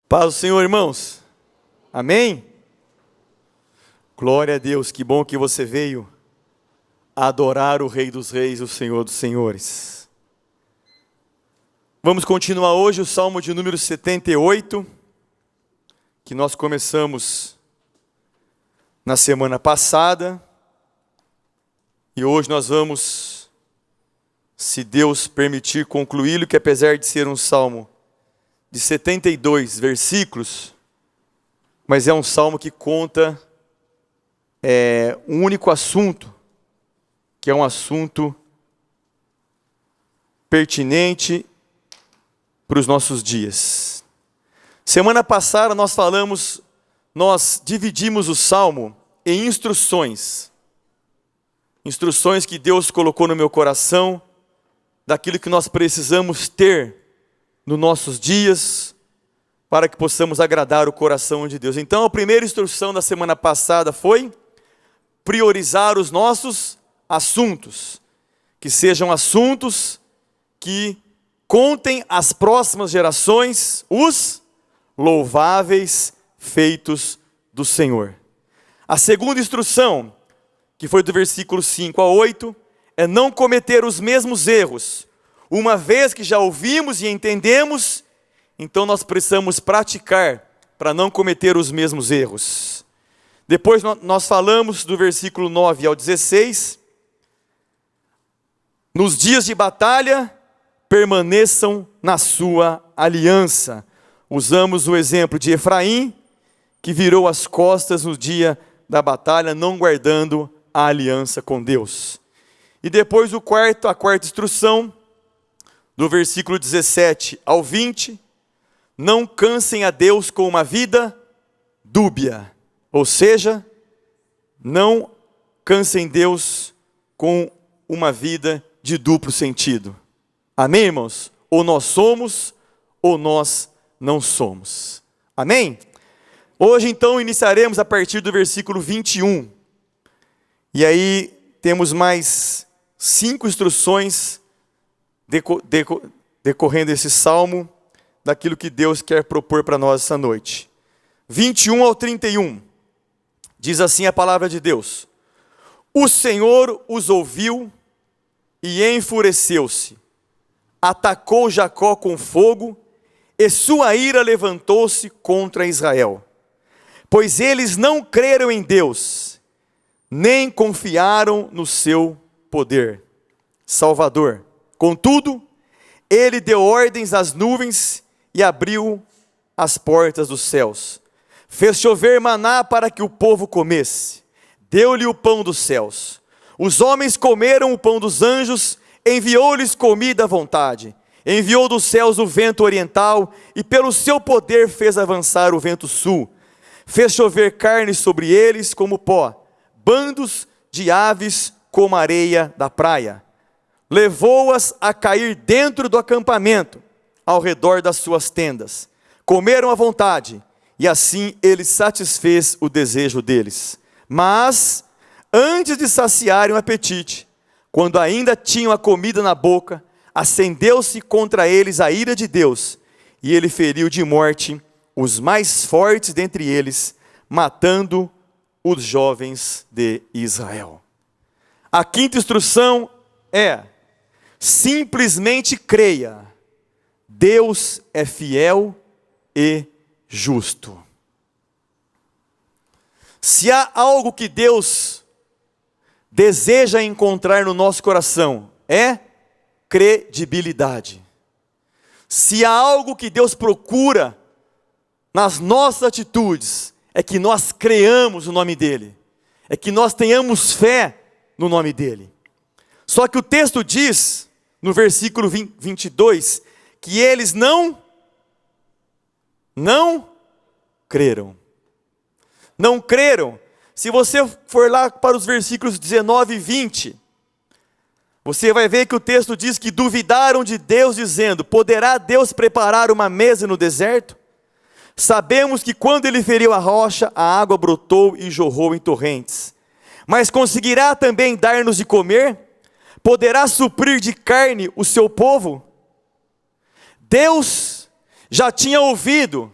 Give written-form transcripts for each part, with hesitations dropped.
Paz do Senhor, irmãos. Amém? Glória a Deus, que bom que você veio adorar o Rei dos Reis, o Senhor dos Senhores. Vamos continuar hoje o Salmo de número 78, que nós começamos na semana passada. E hoje nós vamos, se Deus permitir, concluí-lo, que apesar de ser um salmo de 72 versículos, mas é um salmo que conta um único assunto, que é um assunto pertinente para os nossos dias. Semana passada nós dividimos o salmo em instruções que Deus colocou no meu coração, daquilo que nós precisamos ter nos nossos dias, para que possamos agradar o coração de Deus. Então, a primeira instrução da semana passada foi priorizar os nossos assuntos, que sejam assuntos que contem às próximas gerações os louváveis feitos do Senhor. A segunda instrução, que foi do versículo 5 a 8, é não cometer os mesmos erros. Uma vez que já ouvimos e entendemos, então nós precisamos praticar para não cometer os mesmos erros. Depois nós falamos do versículo 9 ao 16. Nos dias de batalha, permaneçam na sua aliança. Usamos o exemplo de Efraim, que virou as costas no dia da batalha, não guardando a aliança com Deus. E depois a quarta instrução, do versículo 17 ao 20, não cansem a Deus com uma vida dúbia. Ou seja, não cansem Deus com uma vida de duplo sentido. Amém, irmãos? Ou nós somos, ou nós não somos. Amém? Hoje, então, iniciaremos a partir do versículo 21. E aí, temos mais 5 instruções decorrendo esse salmo, daquilo que Deus quer propor para nós essa noite. 21 ao 31, diz assim a palavra de Deus: O Senhor os ouviu e enfureceu-se, atacou Jacó com fogo, e sua ira levantou-se contra Israel. Pois eles não creram em Deus, nem confiaram no seu poder salvador. Contudo, ele deu ordens às nuvens e abriu as portas dos céus. Fez chover maná para que o povo comesse. Deu-lhe o pão dos céus. Os homens comeram o pão dos anjos, enviou-lhes comida à vontade. Enviou dos céus o vento oriental e pelo seu poder fez avançar o vento sul. Fez chover carne sobre eles como pó, bandos de aves como a areia da praia. Levou-as a cair dentro do acampamento, ao redor das suas tendas. Comeram à vontade, e assim ele satisfez o desejo deles. Mas, antes de saciarem o apetite, quando ainda tinham a comida na boca, acendeu-se contra eles a ira de Deus, e ele feriu de morte os mais fortes dentre eles, matando os jovens de Israel. A quinta instrução é: simplesmente creia, Deus é fiel e justo. Se há algo que Deus deseja encontrar no nosso coração, é credibilidade. Se há algo que Deus procura nas nossas atitudes, é que nós creamos no nome dEle, é que nós tenhamos fé no nome dEle. Só que o texto diz, no versículo 22, que eles não creram. Não creram. Se você for lá para os versículos 19 e 20, você vai ver que o texto diz que duvidaram de Deus, dizendo: poderá Deus preparar uma mesa no deserto? Sabemos que quando ele feriu a rocha, a água brotou e jorrou em torrentes. Mas conseguirá também dar-nos de comer? Poderá suprir de carne o seu povo? Deus já tinha ouvido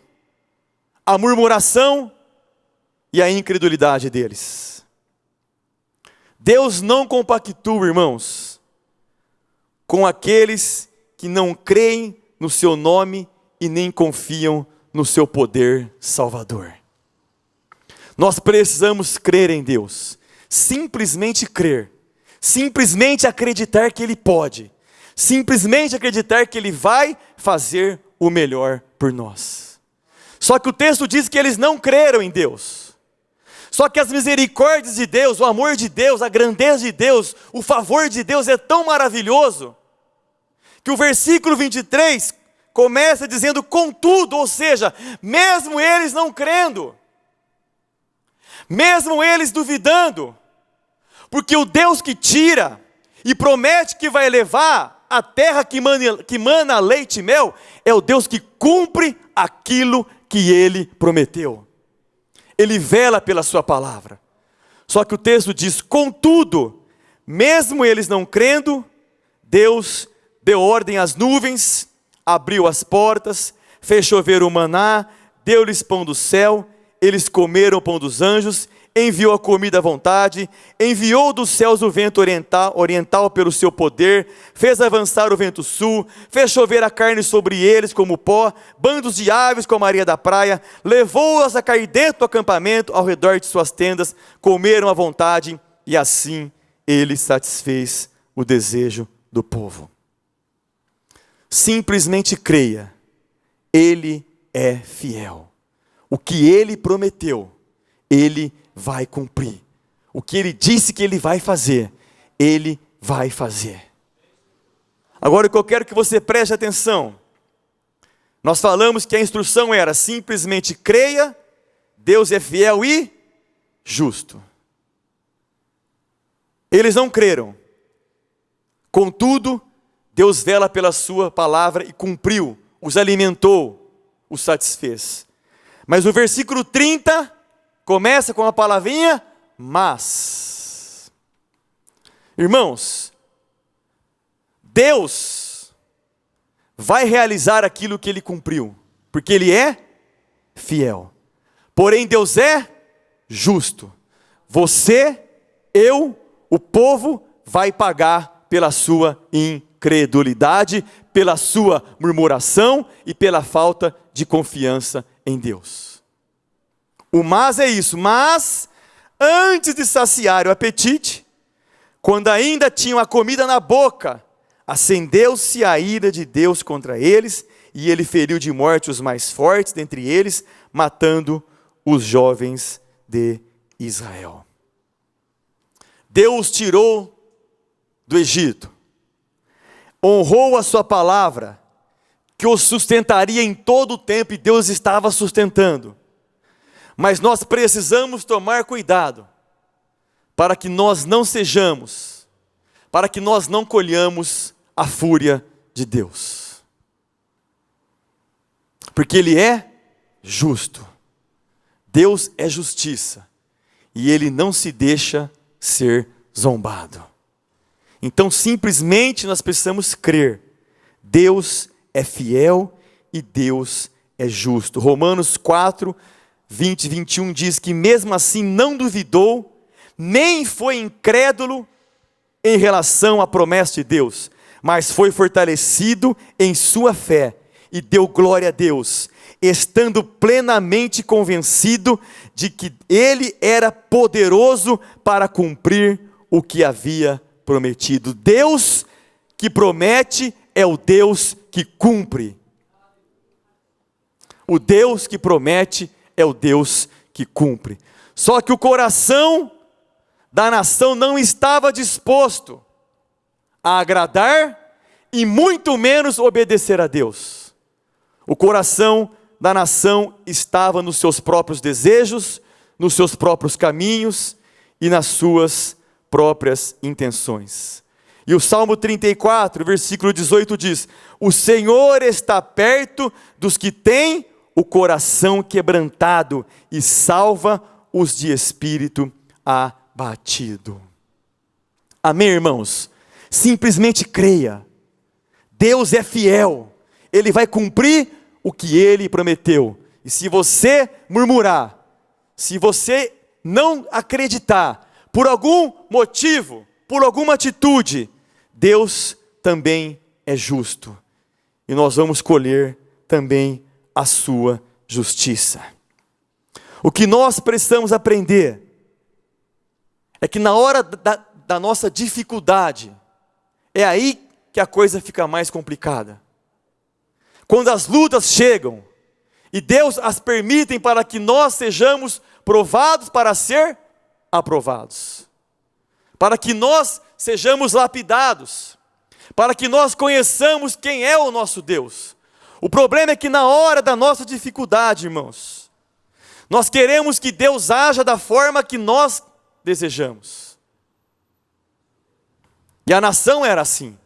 a murmuração e a incredulidade deles. Deus não compactua, irmãos, com aqueles que não creem no seu nome e nem confiam no seu poder salvador. Nós precisamos crer em Deus, simplesmente crer, simplesmente acreditar que Ele pode, simplesmente acreditar que Ele vai fazer o melhor por nós. Só que o texto diz que eles não creram em Deus. Só que as misericórdias de Deus, o amor de Deus, a grandeza de Deus, o favor de Deus é tão maravilhoso, que o versículo 23 começa dizendo contudo, ou seja, mesmo eles não crendo, mesmo eles duvidando, porque o Deus que tira e promete que vai levar a terra que mana leite e mel, é o Deus que cumpre aquilo que Ele prometeu. Ele vela pela sua palavra. Só que o texto diz, contudo, mesmo eles não crendo, Deus deu ordem às nuvens, abriu as portas, fez chover o maná, deu-lhes pão do céu, eles comeram o pão dos anjos, enviou a comida à vontade, enviou dos céus o vento oriental pelo seu poder, fez avançar o vento sul, fez chover a carne sobre eles como pó, bandos de aves como a areia da praia, levou-as a cair dentro do acampamento, ao redor de suas tendas, comeram à vontade, e assim ele satisfez o desejo do povo. Simplesmente creia, Ele é fiel. O que Ele prometeu, Ele vai cumprir. O que Ele disse que Ele vai fazer, Ele vai fazer. Agora o que eu quero que você preste atenção. Nós falamos que a instrução era simplesmente creia, Deus é fiel e justo. Eles não creram. Contudo, Deus vela pela sua palavra e cumpriu, os alimentou, os satisfez. Mas o versículo 30 começa com a palavrinha, mas. Irmãos, Deus vai realizar aquilo que Ele cumpriu, porque Ele é fiel. Porém, Deus é justo. Você, eu, o povo, vai pagar pela sua incredulidade, pela sua murmuração e pela falta de confiança em Deus. O mas é isso, mas antes de saciar o apetite, quando ainda tinham a comida na boca, acendeu-se a ira de Deus contra eles, e Ele feriu de morte os mais fortes dentre eles, matando os jovens de Israel. Deus tirou do Egito, honrou a sua palavra, que os sustentaria em todo o tempo, e Deus estava sustentando. Mas nós precisamos tomar cuidado, para que nós não sejamos, para que nós não colhamos a fúria de Deus. Porque Ele é justo. Deus é justiça. E Ele não se deixa ser zombado. Então simplesmente nós precisamos crer. Deus é fiel e Deus é justo. Romanos 4, 20 e 21 diz que mesmo assim não duvidou, nem foi incrédulo em relação à promessa de Deus, mas foi fortalecido em sua fé e deu glória a Deus, estando plenamente convencido de que Ele era poderoso para cumprir o que havia prometido. Deus que promete é o Deus que cumpre. O Deus que promete é o Deus que cumpre. Só que o coração da nação não estava disposto a agradar e muito menos obedecer a Deus. O coração da nação estava nos seus próprios desejos, nos seus próprios caminhos e nas suas próprias intenções. E o Salmo 34, versículo 18 diz: o Senhor está perto dos que têm o coração quebrantado e salva os de espírito abatido. Amém, irmãos? Simplesmente creia. Deus é fiel. Ele vai cumprir o que Ele prometeu. E se você murmurar, se você não acreditar, por algum motivo, por alguma atitude, Deus também é justo. E nós vamos colher também a sua justiça. O que nós precisamos aprender é que na hora da nossa dificuldade, é aí que a coisa fica mais complicada. Quando as lutas chegam, e Deus as permite para que nós sejamos provados para ser aprovados. Para que nós sejamos lapidados. Para que nós conheçamos quem é o nosso Deus. O problema é que na hora da nossa dificuldade, irmãos, nós queremos que Deus haja da forma que nós desejamos. E a nação era assim.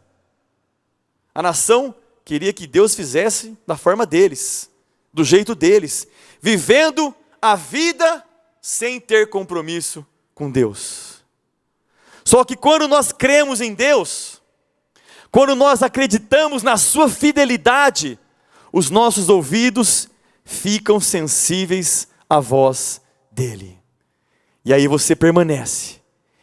A nação queria que Deus fizesse da forma deles, do jeito deles, vivendo a vida sem ter compromisso com Deus. Só que quando nós cremos em Deus, quando nós acreditamos na sua fidelidade, os nossos ouvidos ficam sensíveis à voz dele. E aí você permanece,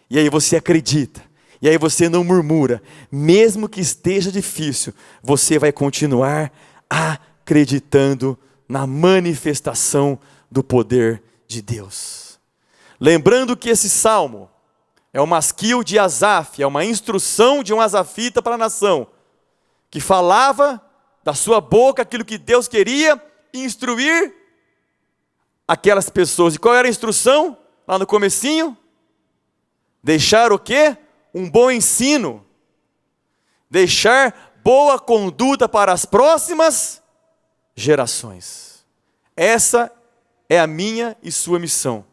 e aí você acredita, e aí você não murmura, mesmo que esteja difícil, você vai continuar acreditando na manifestação do poder de Deus. Lembrando que esse salmo é o masquil de Asaf, é uma instrução de um asafita para a nação, que falava da sua boca aquilo que Deus queria instruir aquelas pessoas. E qual era a instrução? Lá no comecinho? Deixar o quê? Um bom ensino. Deixar boa conduta para as próximas gerações. Essa é a minha e sua missão.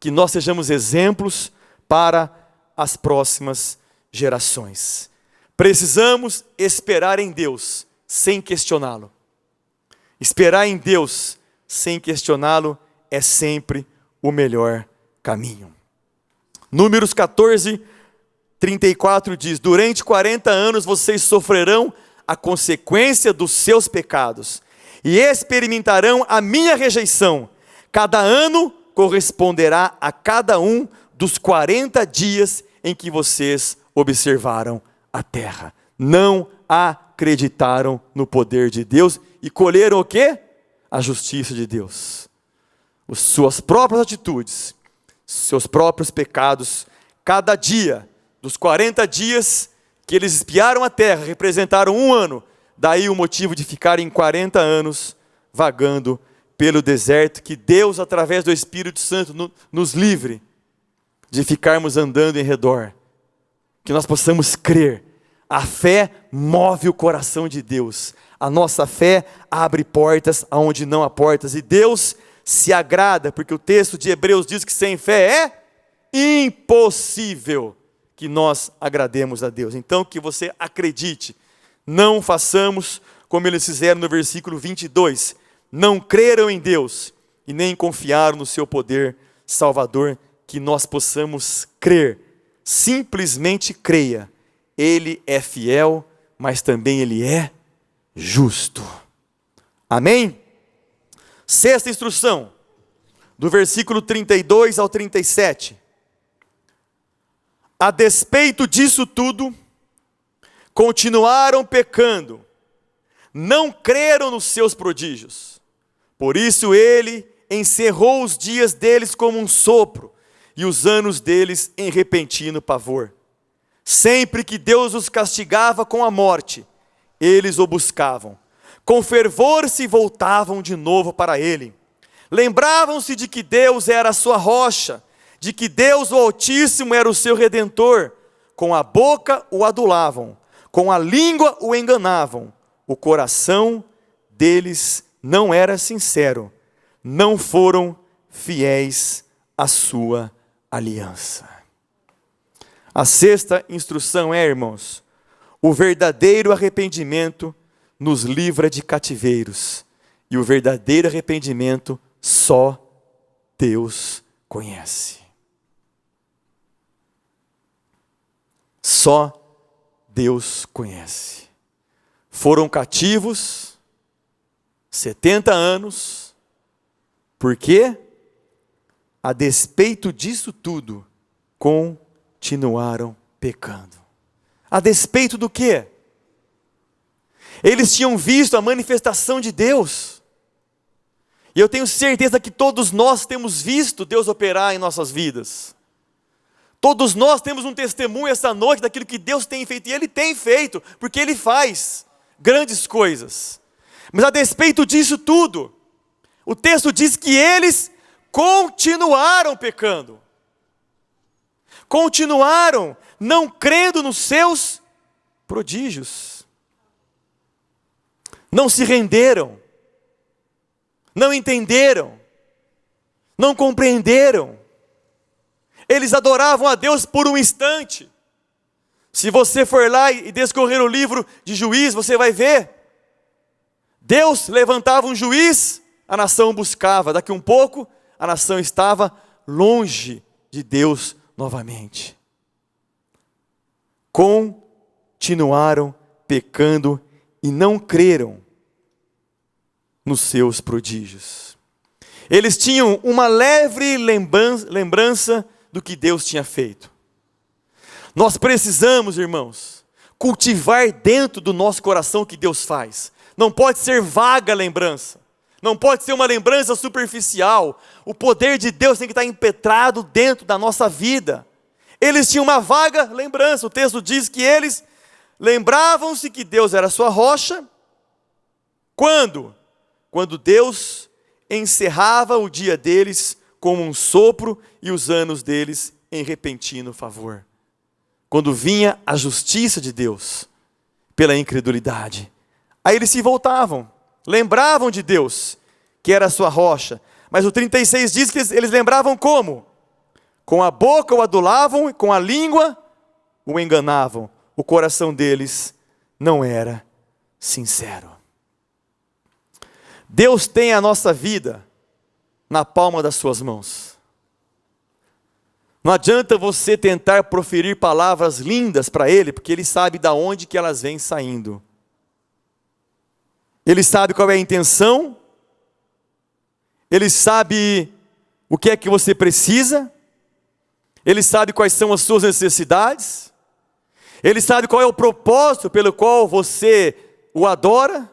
Que nós sejamos exemplos para as próximas gerações. Precisamos esperar em Deus sem questioná-lo. Esperar em Deus sem questioná-lo é sempre o melhor caminho. Números 14, 34 diz: durante 40 anos vocês sofrerão a consequência dos seus pecados e experimentarão a minha rejeição. Cada ano corresponderá a cada um dos 40 dias em que vocês observaram a terra. Não acreditaram no poder de Deus e colheram o quê? A justiça de Deus. As suas próprias atitudes, seus próprios pecados, cada dia dos 40 dias que eles espiaram a terra, representaram um ano. Daí o motivo de ficarem 40 anos vagando pelo deserto, que Deus, através do Espírito Santo, nos livre de ficarmos andando em redor. Que nós possamos crer. A fé move o coração de Deus. A nossa fé abre portas aonde não há portas. E Deus se agrada, porque o texto de Hebreus diz que sem fé é impossível que nós agrademos a Deus. Então que você acredite. Não façamos como eles fizeram no versículo 22. Não creram em Deus e nem confiaram no seu poder salvador. Que nós possamos crer. Simplesmente creia. Ele é fiel, mas também Ele é justo. Amém? Sexta instrução, do versículo 32 ao 37. A despeito disso tudo, continuaram pecando, não creram nos seus prodígios. Por isso Ele encerrou os dias deles como um sopro, e os anos deles em repentino pavor. Sempre que Deus os castigava com a morte, eles o buscavam. Com fervor se voltavam de novo para Ele. Lembravam-se de que Deus era a sua rocha, de que Deus o Altíssimo era o seu Redentor. Com a boca o adulavam, com a língua o enganavam. O coração deles não era sincero, não foram fiéis à sua aliança. A sexta instrução é, irmãos, o verdadeiro arrependimento nos livra de cativeiros. E o verdadeiro arrependimento só Deus conhece. Só Deus conhece. Foram cativos 70 anos, Porque, a despeito disso tudo, continuaram pecando. A despeito do quê? Eles tinham visto a manifestação de Deus. E eu tenho certeza que todos nós temos visto Deus operar em nossas vidas. Todos nós temos um testemunho essa noite daquilo que Deus tem feito. E Ele tem feito, porque Ele faz grandes coisas. Mas a despeito disso tudo, o texto diz que eles continuaram pecando. Continuaram não crendo nos seus prodígios. Não se renderam. Não entenderam. Não compreenderam. Eles adoravam a Deus por um instante. Se você for lá e descorrer o livro de Juízes, você vai ver. Deus levantava um juiz, a nação buscava. Daqui um pouco, a nação estava longe de Deus novamente. Continuaram pecando e não creram nos seus prodígios. Eles tinham uma leve lembrança do que Deus tinha feito. Nós precisamos, irmãos, cultivar dentro do nosso coração o que Deus faz. Não pode ser vaga lembrança. Não pode ser uma lembrança superficial. O poder de Deus tem que estar impetrado dentro da nossa vida. Eles tinham uma vaga lembrança. O texto diz que eles lembravam-se que Deus era sua rocha. Quando? Quando Deus encerrava o dia deles como um sopro e os anos deles em repentino favor. Quando vinha a justiça de Deus pela incredulidade. Aí eles se voltavam, lembravam de Deus, que era a sua rocha. Mas o 36 diz que eles lembravam como? Com a boca o adulavam, com a língua o enganavam. O coração deles não era sincero. Deus tem a nossa vida na palma das suas mãos. Não adianta você tentar proferir palavras lindas para Ele, porque Ele sabe de onde que elas vêm saindo. Ele sabe qual é a intenção, Ele sabe o que é que você precisa, Ele sabe quais são as suas necessidades, Ele sabe qual é o propósito pelo qual você o adora,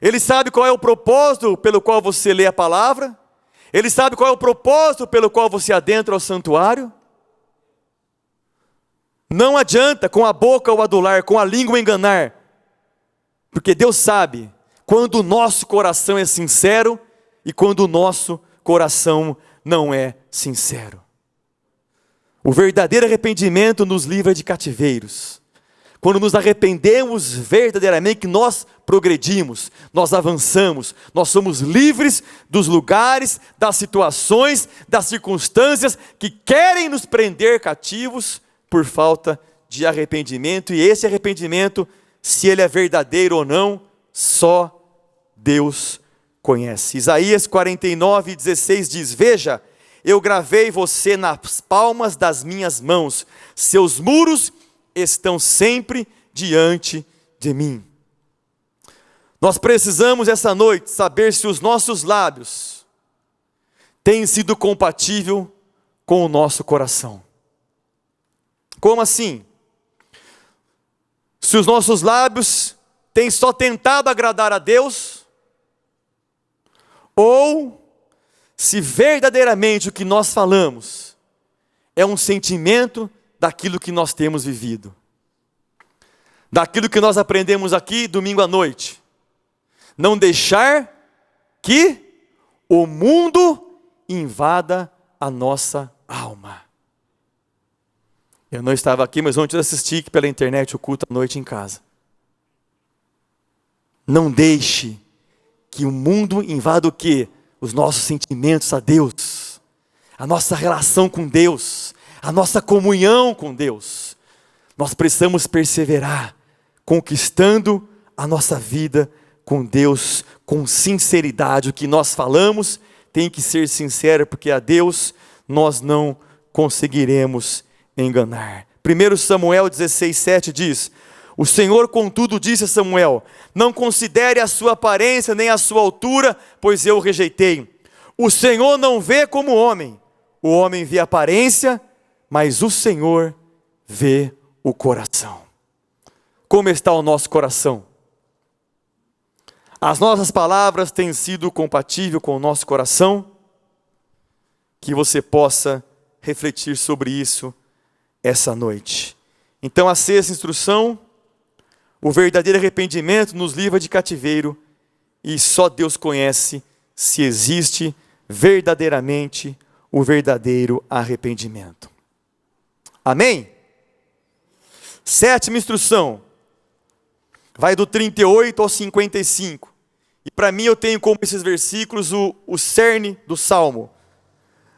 Ele sabe qual é o propósito pelo qual você lê a palavra, Ele sabe qual é o propósito pelo qual você adentra ao santuário. Não adianta com a boca o adular, com a língua enganar, porque Deus sabe quando o nosso coração é sincero e quando o nosso coração não é sincero. O verdadeiro arrependimento nos livra de cativeiros. Quando nos arrependemos verdadeiramente, nós progredimos, nós avançamos, nós somos livres dos lugares, das situações, das circunstâncias que querem nos prender cativos por falta de arrependimento. E esse arrependimento, se ele é verdadeiro ou não, só Deus conhece. Isaías 49:16 diz: Veja, eu gravei você nas palmas das minhas mãos, seus muros estão sempre diante de mim. Nós precisamos essa noite saber se os nossos lábios têm sido compatíveis com o nosso coração. Como assim? Se os nossos lábios têm só tentado agradar a Deus, ou se verdadeiramente o que nós falamos é um sentimento daquilo que nós temos vivido, daquilo que nós aprendemos aqui domingo à noite. Não deixar que o mundo invada a nossa alma. Eu não estava aqui, mas ontem eu assisti pela internet o culto à noite em casa. Não deixe que o mundo invada o quê? Os nossos sentimentos a Deus, a nossa relação com Deus, a nossa comunhão com Deus. Nós precisamos perseverar, conquistando a nossa vida com Deus, com sinceridade. O que nós falamos tem que ser sincero, porque a Deus nós não conseguiremos enganar. 1 Samuel 16:7 diz: O Senhor, contudo, disse a Samuel: Não considere a sua aparência nem a sua altura, pois eu o rejeitei. O Senhor não vê como o homem vê a aparência, mas o Senhor vê o coração. Como está o nosso coração? As nossas palavras têm sido compatíveis com o nosso coração? Que você possa refletir sobre isso essa noite. Então, a sexta instrução: o verdadeiro arrependimento nos livra de cativeiro, e só Deus conhece se existe verdadeiramente o verdadeiro arrependimento. Amém? Sétima instrução, vai do 38 ao 55. E para mim eu tenho como esses versículos o cerne do Salmo.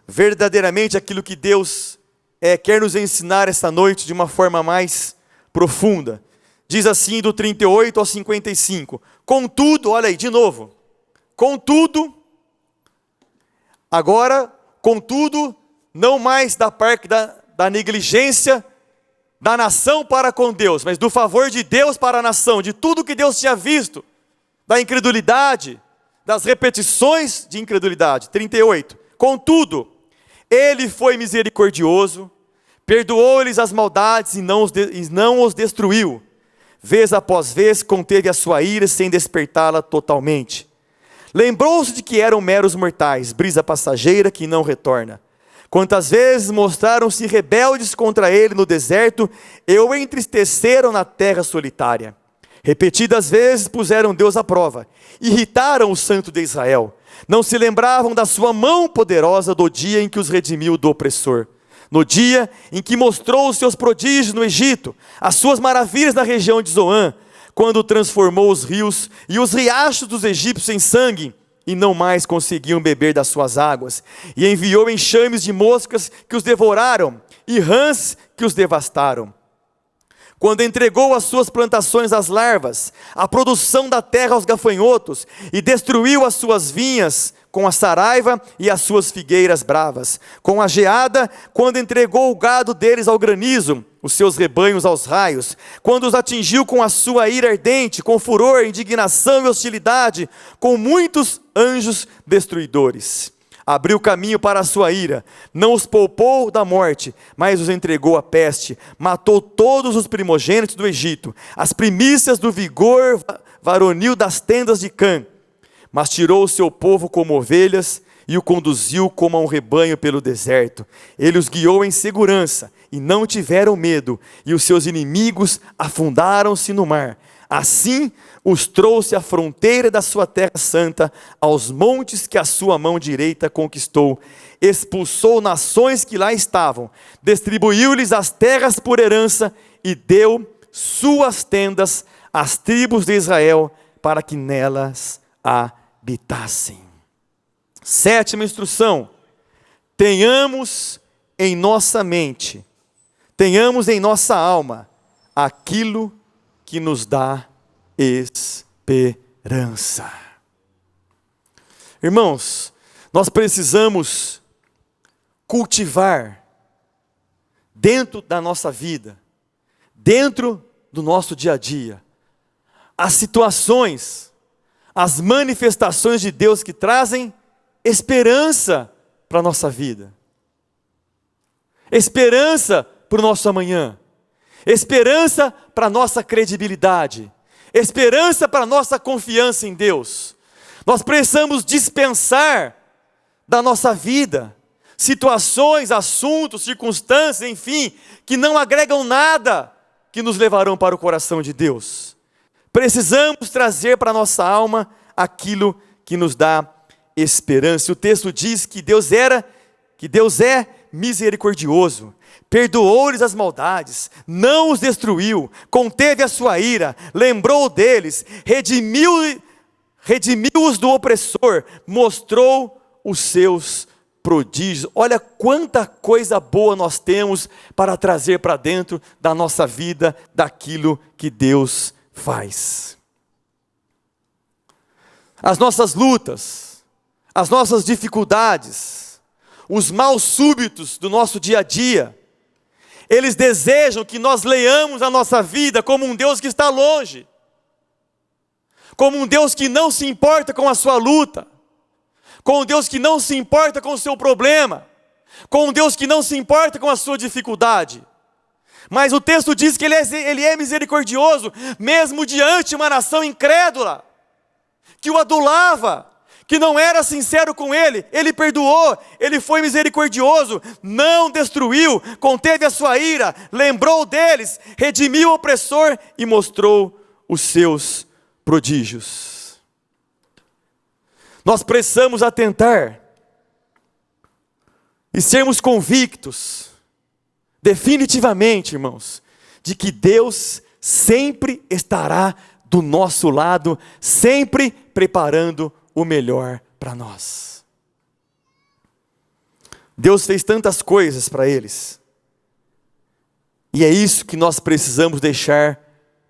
Verdadeiramente aquilo que Deus quer nos ensinar esta noite de uma forma mais profunda. Diz assim do 38 ao 55. Contudo, olha aí, de novo. Contudo, não mais da parte da negligência da nação para com Deus, mas do favor de Deus para a nação, de tudo que Deus tinha visto, da incredulidade, das repetições de incredulidade. 38. Contudo, Ele foi misericordioso, perdoou-lhes as maldades e não os destruiu. Vez após vez conteve a sua ira sem despertá-la totalmente. Lembrou-se de que eram meros mortais, brisa passageira que não retorna. Quantas vezes mostraram-se rebeldes contra ele no deserto e o entristeceram na terra solitária. Repetidas vezes puseram Deus à prova, irritaram o Santo de Israel. Não se lembravam da sua mão poderosa do dia em que os redimiu do opressor. No dia em que mostrou os seus prodígios no Egito, as suas maravilhas na região de Zoã, quando transformou os rios e os riachos dos egípcios em sangue, e não mais conseguiam beber das suas águas, e enviou enxames de moscas que os devoraram, e rãs que os devastaram. Quando entregou as suas plantações às larvas, a produção da terra aos gafanhotos, e destruiu as suas vinhas com a saraiva e as suas figueiras bravas, com a geada, quando entregou o gado deles ao granizo, os seus rebanhos aos raios, quando os atingiu com a sua ira ardente, com furor, indignação e hostilidade, com muitos anjos destruidores. Abriu caminho para a sua ira, não os poupou da morte, mas os entregou à peste, matou todos os primogênitos do Egito, as primícias do vigor varonil das tendas de Cã, mas tirou o seu povo como ovelhas e o conduziu como a um rebanho pelo deserto. Ele os guiou em segurança e não tiveram medo, e os seus inimigos afundaram-se no mar. Assim os trouxe à fronteira da sua terra santa, aos montes que a sua mão direita conquistou. Expulsou nações que lá estavam, distribuiu-lhes as terras por herança e deu suas tendas às tribos de Israel para que nelas habitassem. Sétima instrução: tenhamos em nossa mente, tenhamos em nossa alma aquilo que nos dá esperança. Irmãos, nós precisamos cultivar dentro da nossa vida, dentro do nosso dia a dia, as situações, as manifestações de Deus que trazem esperança para a nossa vida, esperança para o nosso amanhã, esperança para a nossa credibilidade, esperança para a nossa confiança em Deus. Nós precisamos dispensar da nossa vida situações, assuntos, circunstâncias, enfim, que não agregam nada que nos levarão para o coração de Deus. Precisamos trazer para a nossa alma aquilo que nos dá esperança. O texto diz que Deus é misericordioso, perdoou-lhes as maldades, não os destruiu, conteve a sua ira, lembrou deles, redimiu-os do opressor, mostrou os seus prodígios. Olha quanta coisa boa nós temos para trazer para dentro da nossa vida, daquilo que Deus faz. As nossas lutas, as nossas dificuldades, os maus súbitos do nosso dia a dia, eles desejam que nós leiamos a nossa vida como um Deus que está longe, como um Deus que não se importa com a sua luta, com um Deus que não se importa com o seu problema, com um Deus que não se importa com a sua dificuldade. Mas o texto diz que Ele é misericordioso, mesmo diante de uma nação incrédula, que o adulava, que não era sincero com Ele. Ele perdoou, Ele foi misericordioso, não destruiu, conteve a sua ira, lembrou deles, redimiu o opressor e mostrou os seus prodígios. Nós precisamos atentar e sermos convictos, definitivamente, irmãos, de que Deus sempre estará do nosso lado, sempre preparando o melhor para nós. Deus fez tantas coisas para eles, e é isso que nós precisamos deixar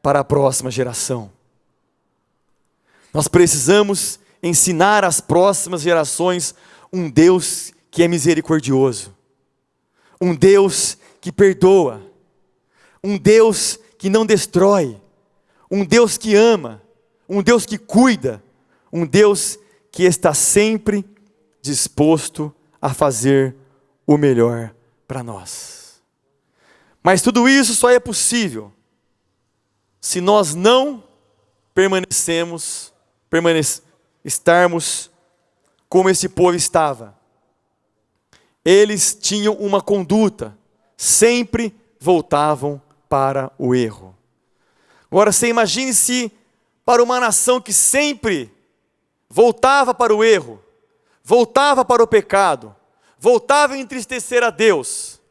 para a próxima geração. Nós precisamos ensinar às próximas gerações um Deus que é misericordioso, um Deus que perdoa, um Deus que não destrói, um Deus que ama, um Deus que cuida, um Deus que está sempre disposto a fazer o melhor para nós. Mas tudo isso só é possível se nós não estarmos como esse povo estava. Eles tinham uma conduta, sempre voltavam para o erro. Agora você imagine se para uma nação que sempre voltava para o erro, voltava para o pecado, voltava a entristecer a Deus.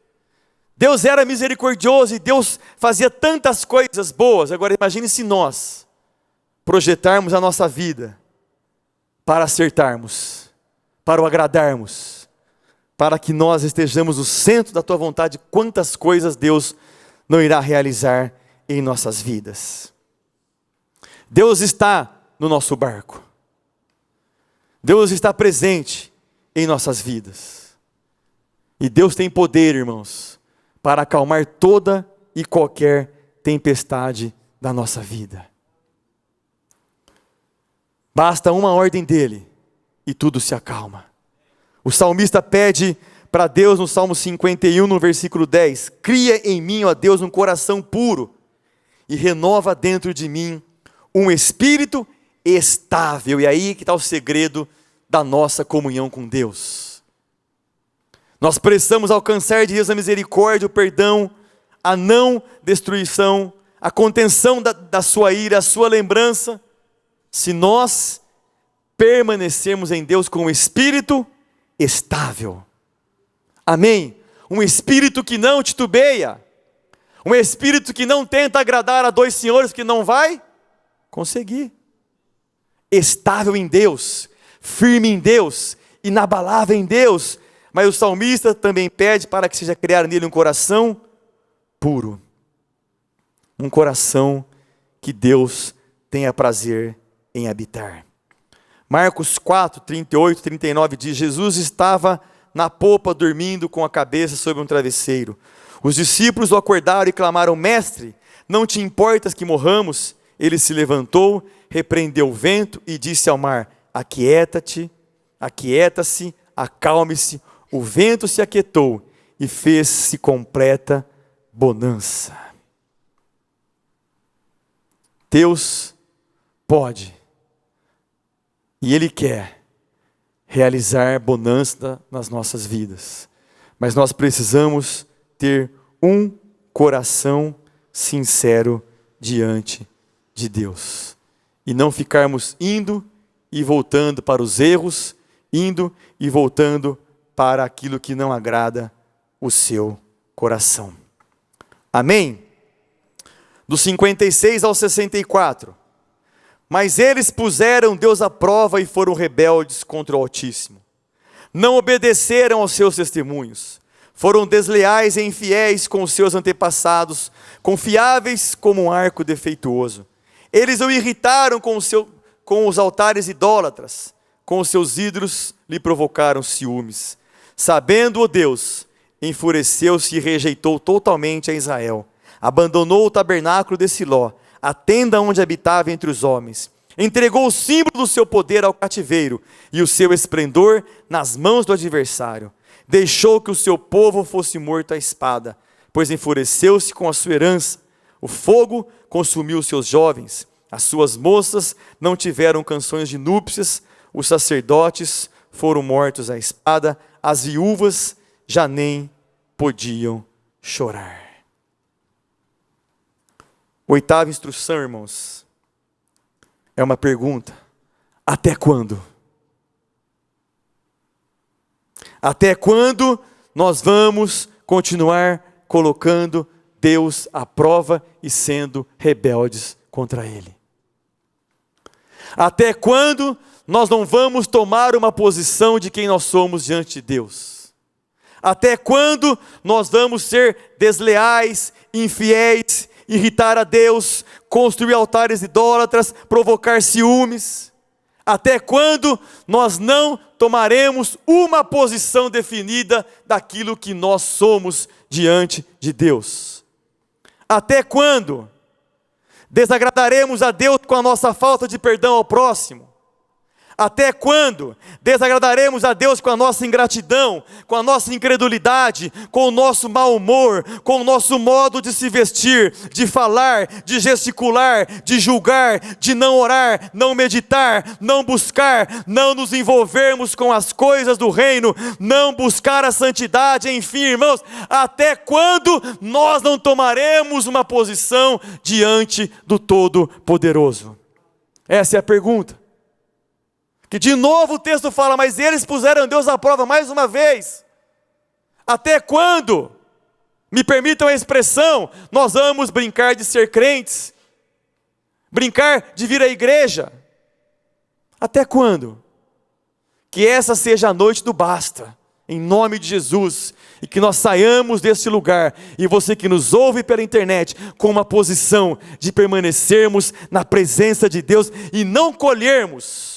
Deus era misericordioso e Deus fazia tantas coisas boas. Agora imagine se nós projetarmos a nossa vida para acertarmos, para o agradarmos, para que nós estejamos no centro da tua vontade. Quantas coisas Deus não irá realizar em nossas vidas. Deus está no nosso barco. Deus está presente em nossas vidas. E Deus tem poder, irmãos, para acalmar toda e qualquer tempestade da nossa vida. Basta uma ordem dele e tudo se acalma. O salmista pede para Deus no Salmo 51, no versículo 10, cria em mim, ó Deus, um coração puro e renova dentro de mim um espírito estável. E aí que está o segredo da nossa comunhão com Deus. Nós precisamos alcançar de Deus a misericórdia, o perdão, a não destruição, a contenção da sua ira, a sua lembrança, se nós permanecermos em Deus com um espírito estável. Amém? Um espírito que não titubeia, um espírito que não tenta agradar a dois senhores, que não vai conseguir. Estável em Deus, firme em Deus, inabalável em Deus. Mas o salmista também pede para que seja criado nele um coração puro, um coração que Deus tenha prazer em habitar. Marcos 4, 38, 39 diz, Jesus estava na popa dormindo com a cabeça sobre um travesseiro. Os discípulos o acordaram e clamaram, mestre, não te importas que morramos? Ele se levantou, repreendeu o vento e disse ao mar, aquieta-te, aquieta-se, acalme-se. O vento se aquietou e fez-se completa bonança. Deus pode e Ele quer realizar bonança nas nossas vidas, mas nós precisamos ter um coração sincero diante de Deus e não ficarmos indo e voltando para os erros, indo e voltando para aquilo que não agrada o seu coração. Amém? Do 56 ao 64. Mas eles puseram Deus à prova e foram rebeldes contra o Altíssimo. Não obedeceram aos seus testemunhos. Foram desleais e infiéis com os seus antepassados, confiáveis como um arco defeituoso. Eles o irritaram com os altares idólatras, com os seus ídolos lhe provocaram ciúmes. Sabendo-o Deus, enfureceu-se e rejeitou totalmente a Israel. Abandonou o tabernáculo de Siló, a tenda onde habitava entre os homens, Entregou o símbolo do seu poder ao cativeiro e o seu esplendor nas mãos do adversário. Deixou que o seu povo fosse morto à espada, pois enfureceu-se com a sua herança. O fogo consumiu os seus jovens, as suas moças não tiveram canções de núpcias, os sacerdotes foram mortos à espada, as viúvas já nem podiam chorar. Oitava instrução, irmãos, é uma pergunta: até quando? Até quando nós vamos continuar colocando Deus à prova e sendo rebeldes contra Ele? Até quando nós não vamos tomar uma posição de quem nós somos diante de Deus? Até quando nós vamos ser desleais, infiéis, irritar a Deus, construir altares idólatras, provocar ciúmes? Até quando nós não tomaremos uma posição definida daquilo que nós somos diante de Deus? Até quando desagradaremos a Deus com a nossa falta de perdão ao próximo? Até quando desagradaremos a Deus com a nossa ingratidão, com a nossa incredulidade, com o nosso mau humor, com o nosso modo de se vestir, de falar, de gesticular, de julgar, de não orar, não meditar, não buscar, não nos envolvermos com as coisas do reino, não buscar a santidade, enfim, irmãos, até quando nós não tomaremos uma posição diante do Todo-Poderoso? Essa é a pergunta. Que de novo o texto fala, mas eles puseram Deus à prova mais uma vez. Até quando? Me permitam a expressão, nós vamos brincar de ser crentes, brincar de vir à igreja. Até quando? Que essa seja a noite do basta, em nome de Jesus, e que nós saiamos deste lugar, e você que nos ouve pela internet, com uma posição de permanecermos na presença de Deus e não colhermos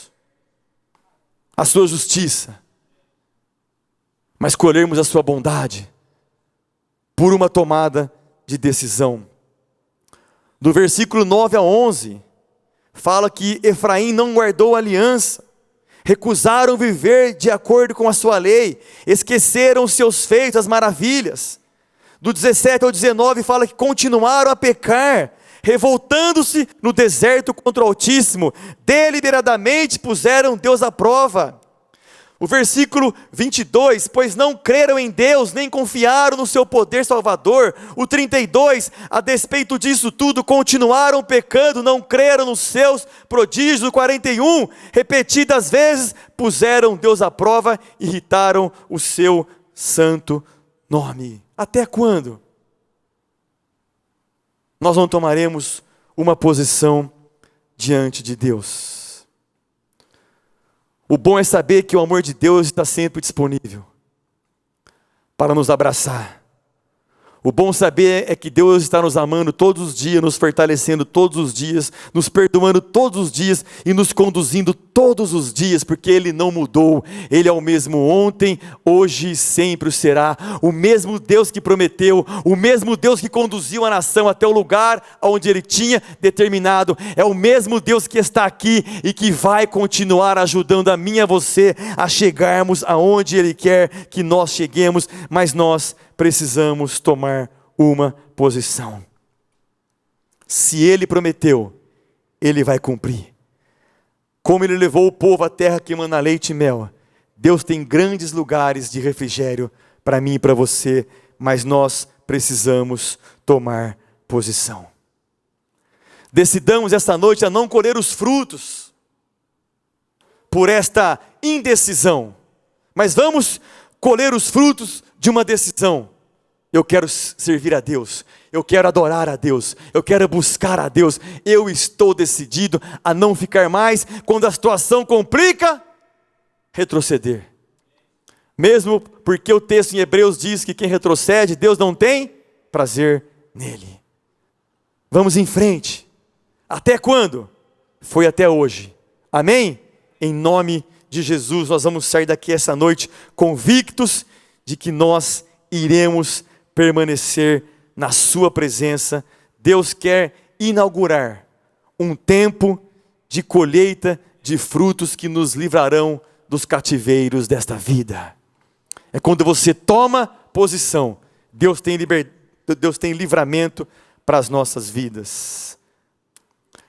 a sua justiça, mas colhermos a sua bondade, por uma tomada de decisão. Do versículo 9 a 11, fala que Efraim não guardou aliança, recusaram viver de acordo com a sua lei, esqueceram os seus feitos, as maravilhas. Do 17 ao 19 fala que continuaram a pecar, revoltando-se no deserto contra o Altíssimo, deliberadamente puseram Deus à prova. O versículo 22, pois não creram em Deus, nem confiaram no seu poder salvador. O 32, a despeito disso tudo, continuaram pecando, não creram nos seus prodígios. O 41, repetidas vezes, puseram Deus à prova, irritaram o seu santo nome. Até quando nós não tomaremos uma posição diante de Deus? O bom é saber que o amor de Deus está sempre disponível para nos abraçar. O bom saber é que Deus está nos amando todos os dias, nos fortalecendo todos os dias, nos perdoando todos os dias e nos conduzindo todos os dias, porque Ele não mudou. Ele é o mesmo ontem, hoje e sempre o será. O mesmo Deus que prometeu, o mesmo Deus que conduziu a nação até o lugar onde Ele tinha determinado. É o mesmo Deus que está aqui e que vai continuar ajudando a mim e a você a chegarmos aonde Ele quer que nós cheguemos, mas nós precisamos tomar uma posição. Se Ele prometeu, Ele vai cumprir. Como Ele levou o povo à terra que emana leite e mel, Deus tem grandes lugares de refrigério para mim e para você, mas nós precisamos tomar posição. Decidamos esta noite a não colher os frutos por esta indecisão, mas vamos colher os frutos de uma decisão. Eu quero servir a Deus, eu quero adorar a Deus, eu quero buscar a Deus. Eu estou decidido a não ficar mais, quando a situação complica, retroceder. Mesmo porque o texto em Hebreus diz que quem retrocede, Deus não tem prazer nele. Vamos em frente. Até quando? Foi até hoje. Amém? Em nome de Jesus, nós vamos sair daqui essa noite convictos de que nós iremos permanecer na sua presença. Deus quer inaugurar um tempo de colheita de frutos que nos livrarão dos cativeiros desta vida. É quando você toma posição, Deus tem livramento para as nossas vidas.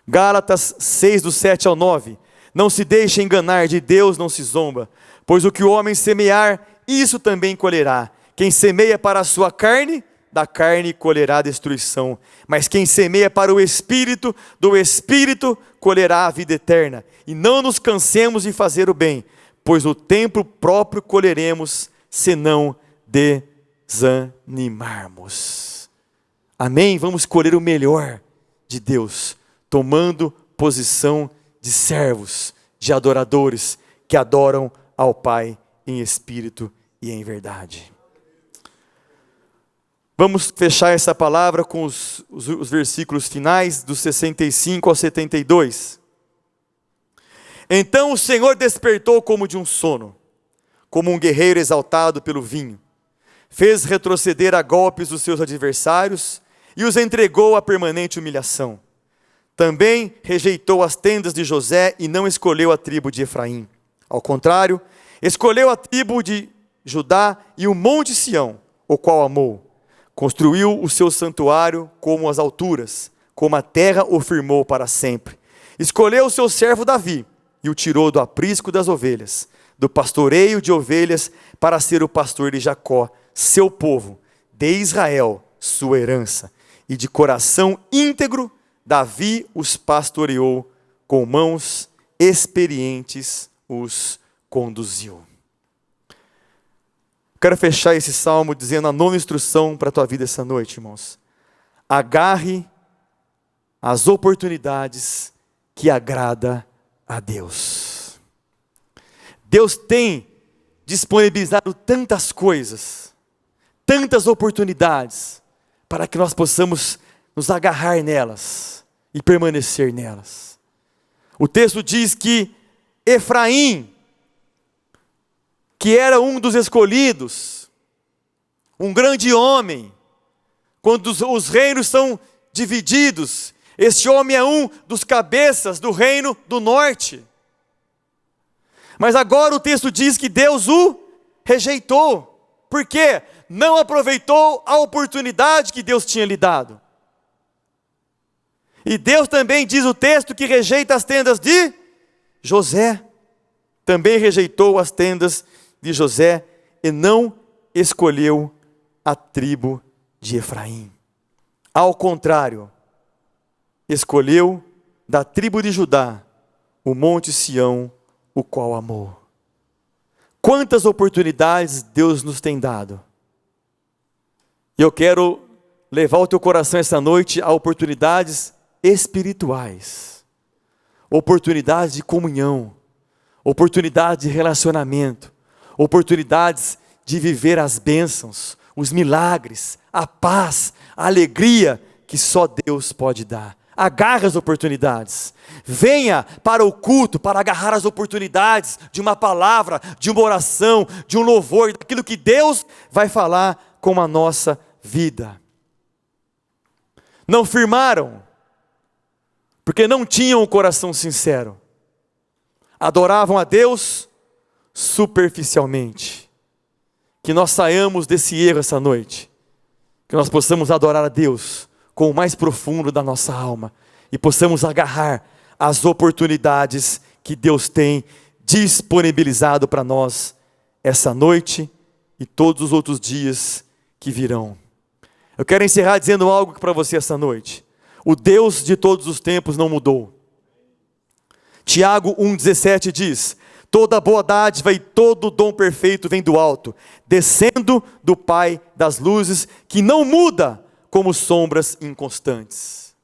Gálatas 6, do 7 ao 9. Não se deixe enganar, de Deus não se zomba, pois o que o homem semear, isso também colherá. Quem semeia para a sua carne, da carne colherá destruição. Mas quem semeia para o Espírito, do Espírito colherá a vida eterna. E não nos cansemos de fazer o bem, pois o tempo próprio colheremos, se não desanimarmos. Amém? Vamos colher o melhor de Deus, tomando posição de servos, de adoradores, que adoram ao Pai em espírito e em verdade. Vamos fechar essa palavra com os versículos finais, dos 65 ao 72. Então o Senhor despertou como de um sono, como um guerreiro exaltado pelo vinho. Fez retroceder a golpes os seus adversários e os entregou à permanente humilhação. Também rejeitou as tendas de José e não escolheu a tribo de Efraim. Ao contrário, escolheu a tribo de Judá e o monte Sião, o qual amou. Construiu o seu santuário como as alturas, como a terra o firmou para sempre. Escolheu o seu servo Davi e o tirou do aprisco das ovelhas, do pastoreio de ovelhas, para ser o pastor de Jacó, seu povo, de Israel, sua herança. E de coração íntegro, Davi os pastoreou, com mãos experientes os conduziu. Quero fechar esse salmo dizendo a nona instrução para a tua vida essa noite, irmãos. Agarre as oportunidades que agrada a Deus. Deus tem disponibilizado tantas coisas, tantas oportunidades, para que nós possamos nos agarrar nelas e permanecer nelas. O texto diz que Efraim, que era um dos escolhidos, um grande homem, quando os reinos são divididos, este homem é um dos cabeças do reino do norte. Mas agora o texto diz que Deus o rejeitou. Por quê? Não aproveitou a oportunidade que Deus tinha lhe dado. E Deus também diz o texto que rejeita as tendas de José. Também rejeitou as tendas de José e não escolheu a tribo de Efraim. Ao contrário, escolheu da tribo de Judá o monte Sião, o qual amou. Quantas oportunidades Deus nos tem dado. E eu quero levar o teu coração essa noite a oportunidades espirituais, oportunidades de comunhão, oportunidades de relacionamento, oportunidades de viver as bênçãos, os milagres, a paz, a alegria que só Deus pode dar. Agarre as oportunidades. Venha para o culto para agarrar as oportunidades de uma palavra, de uma oração, de um louvor, daquilo que Deus vai falar com a nossa vida. Não firmaram, porque não tinham o coração sincero. Adoravam a Deus superficialmente. Que nós saiamos desse erro essa noite. Que nós possamos adorar a Deus com o mais profundo da nossa alma. E possamos agarrar as oportunidades que Deus tem disponibilizado para nós essa noite e todos os outros dias que virão. Eu quero encerrar dizendo algo para você essa noite. O Deus de todos os tempos não mudou. Tiago 1,17 diz: toda boa dádiva e todo dom perfeito vem do alto, descendo do Pai das luzes, que não muda como sombras inconstantes.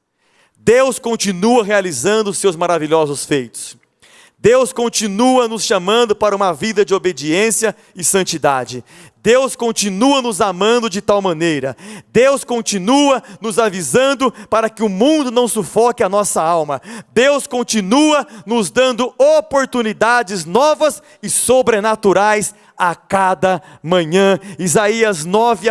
Deus continua realizando os seus maravilhosos feitos. Deus continua nos chamando para uma vida de obediência e santidade. Deus continua nos amando de tal maneira. Deus continua nos avisando para que o mundo não sufoque a nossa alma. Deus continua nos dando oportunidades novas e sobrenaturais a cada manhã. Isaías 9,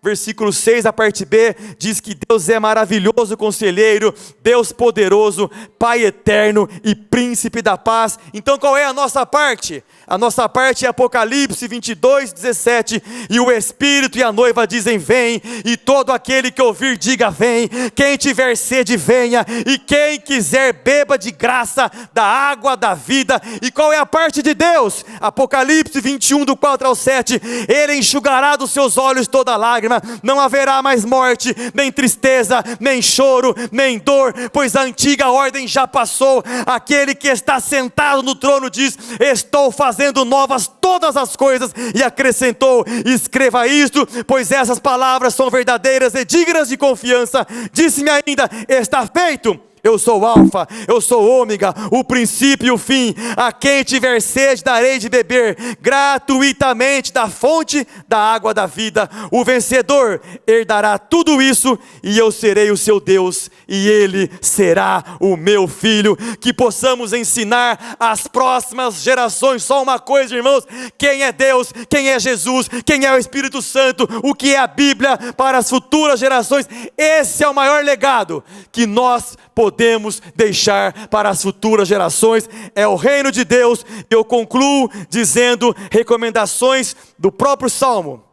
versículo 6, a parte B, diz que Deus é maravilhoso conselheiro, Deus poderoso, Pai eterno e príncipe da paz. Então qual é a nossa parte? A nossa parte é Apocalipse 22, 17, e o Espírito e a noiva dizem vem, e todo aquele que ouvir diga vem, quem tiver sede venha, e quem quiser beba de graça da água da vida. E qual é a parte de Deus? Apocalipse 21, do 4 ao 7, Ele enxugará dos seus olhos toda lágrima, não haverá mais morte, nem tristeza, nem choro, nem dor, pois a antiga ordem já passou. Aquele que está sentado no trono diz, estou fazendo novas todas as coisas, e acrescentou, escreva isto, pois essas palavras são verdadeiras e dignas de confiança. Disse-me ainda, está feito. Eu sou o alfa, eu sou o ômega, o princípio e o fim. A quem tiver sede darei de beber gratuitamente da fonte da água da vida. O vencedor herdará tudo isso, e eu serei o seu Deus, e ele será o meu filho. Que possamos ensinar às próximas gerações só uma coisa, irmãos: quem é Deus, quem é Jesus, quem é o Espírito Santo, o que é a Bíblia para as futuras gerações. Esse é o maior legado que nós podemos deixar para as futuras gerações, é o reino de Deus. Eu concluo dizendo recomendações do próprio Salmo.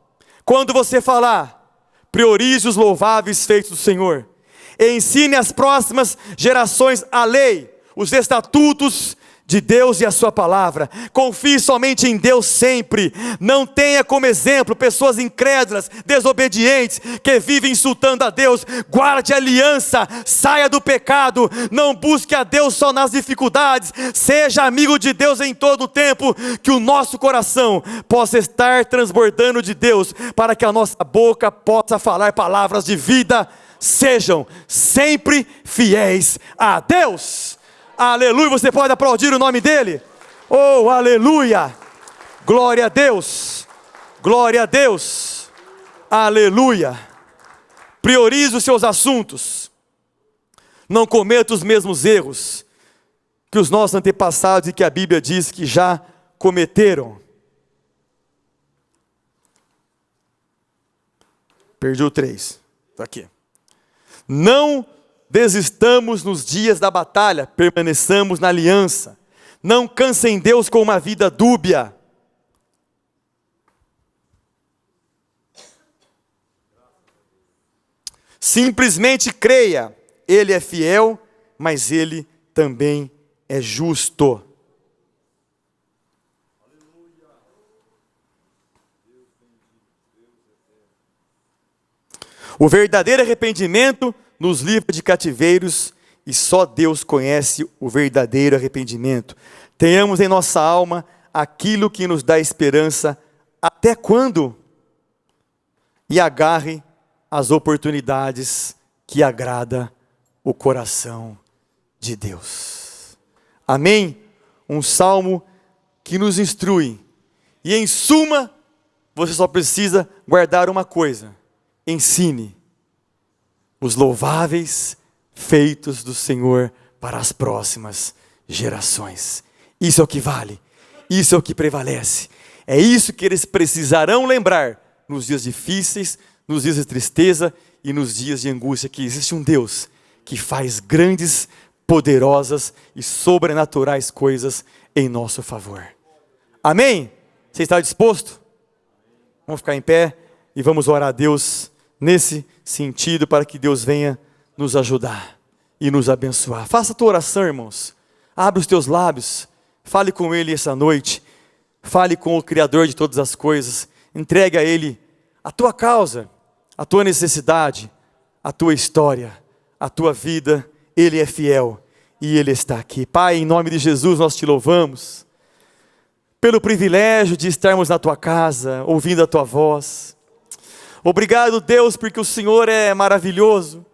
Quando você falar, priorize os louváveis feitos do Senhor, e ensine às próximas gerações a lei, os estatutos de Deus e a sua palavra. Confie somente em Deus sempre. Não tenha como exemplo pessoas incrédulas, desobedientes, que vivem insultando a Deus. Guarde a aliança, saia do pecado, não busque a Deus só nas dificuldades, seja amigo de Deus em todo o tempo. Que o nosso coração possa estar transbordando de Deus, para que a nossa boca possa falar palavras de vida. Sejam sempre fiéis a Deus. Aleluia. Você pode aplaudir o nome dele? Oh, aleluia. Glória a Deus. Glória a Deus. Aleluia. Priorize os seus assuntos. Não cometa os mesmos erros que os nossos antepassados e que a Bíblia diz que já cometeram. Perdi o 3. Está aqui. Não desistamos nos dias da batalha, permaneçamos na aliança. Não cansem Deus com uma vida dúbia. Simplesmente creia, Ele é fiel, mas Ele também é justo. O verdadeiro arrependimento nos livra de cativeiros, e só Deus conhece o verdadeiro arrependimento. Tenhamos em nossa alma aquilo que nos dá esperança até quando? E agarre as oportunidades que agrada o coração de Deus. Amém? Um salmo que nos instrui. E em suma, você só precisa guardar uma coisa: ensine os louváveis feitos do Senhor para as próximas gerações. Isso é o que vale, isso é o que prevalece. É isso que eles precisarão lembrar nos dias difíceis, nos dias de tristeza e nos dias de angústia, que existe um Deus que faz grandes, poderosas e sobrenaturais coisas em nosso favor. Amém? Você está disposto? Vamos ficar em pé e vamos orar a Deus nesse sentido, para que Deus venha nos ajudar e nos abençoar. Faça a tua oração, irmãos. Abre os teus lábios. Fale com Ele essa noite. Fale com o Criador de todas as coisas. Entregue a Ele a tua causa, a tua necessidade, a tua história, a tua vida. Ele é fiel e Ele está aqui. Pai, em nome de Jesus, nós te louvamos pelo privilégio de estarmos na tua casa, ouvindo a tua voz. Obrigado, Deus, porque o Senhor é maravilhoso.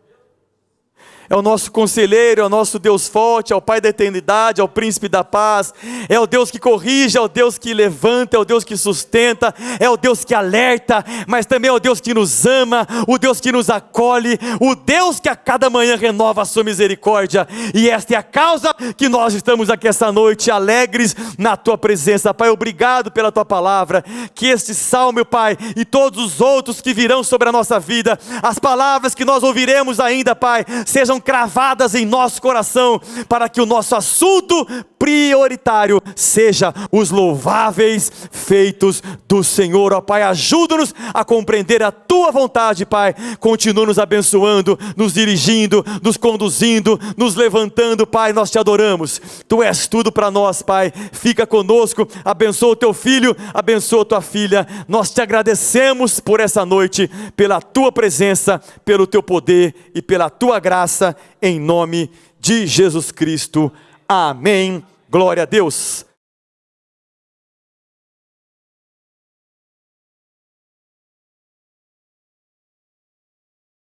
é o nosso conselheiro, é o nosso Deus forte, é o Pai da eternidade, é o príncipe da paz, é o Deus que corrige, é o Deus que levanta, é o Deus que sustenta, é o Deus que alerta, mas também é o Deus que nos ama, o Deus que nos acolhe, o Deus que a cada manhã renova a sua misericórdia, e esta é a causa que nós estamos aqui essa noite, alegres na tua presença. Pai, obrigado pela tua palavra, que este salmo, Pai, e todos os outros que virão sobre a nossa vida, as palavras que nós ouviremos ainda, Pai, sejam cravadas em nosso coração, para que o nosso assunto prioritário seja os louváveis feitos do Senhor. Ó Pai, ajuda-nos a compreender a tua vontade, Pai. Continua nos abençoando, nos dirigindo, nos conduzindo, nos levantando, Pai. Nós te adoramos, tu és tudo para nós, Pai. Fica conosco, abençoa o teu filho, abençoa a tua filha. Nós te agradecemos por essa noite, pela tua presença, pelo teu poder e pela tua graça, em nome de Jesus Cristo. Amém. Glória a Deus.